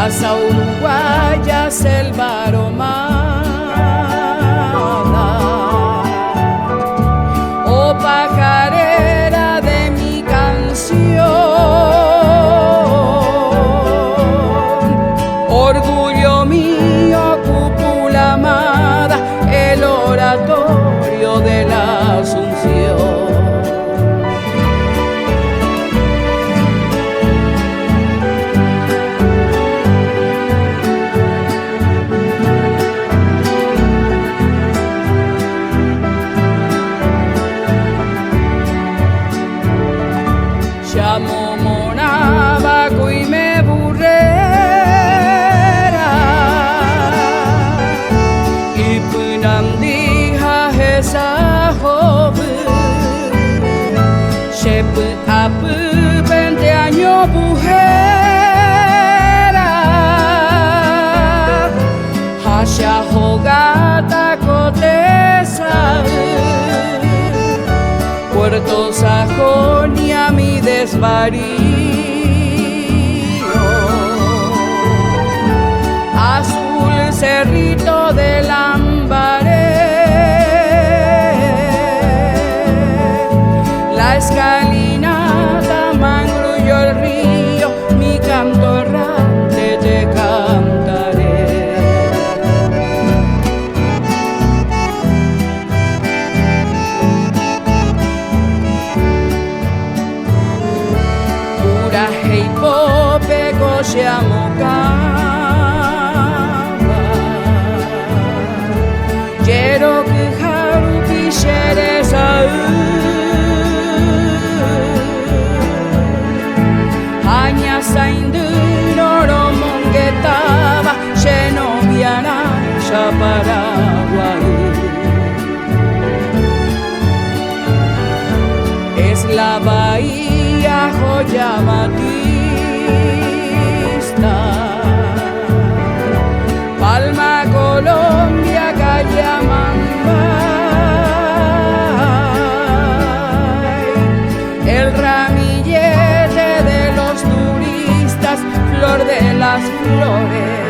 Plaza Uruguaya, selva aromada, oh pajarera de mi canción, orgullo mío, cúpula amada, el oratorio de la Asunción. Llamo Monabaco y me burrera y punandija esa joven shep ap 20 años bujera hasha jogata cotesa Puerto Sajonia mi desvarío, azul cerrito del Lambaré, la escalinata, mangrullo el río, mi canto errante te cantaré. Hei pope koshiamo kava Jero kuharu kishere sau Hanya sainduro romongetaba Shenobiana Paraguay. Es la bahía joya batista, Palma, Colombia, Cayamambay, el ramillete de los turistas, flor de las flores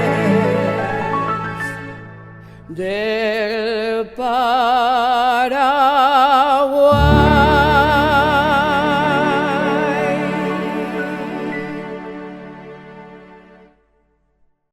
del país.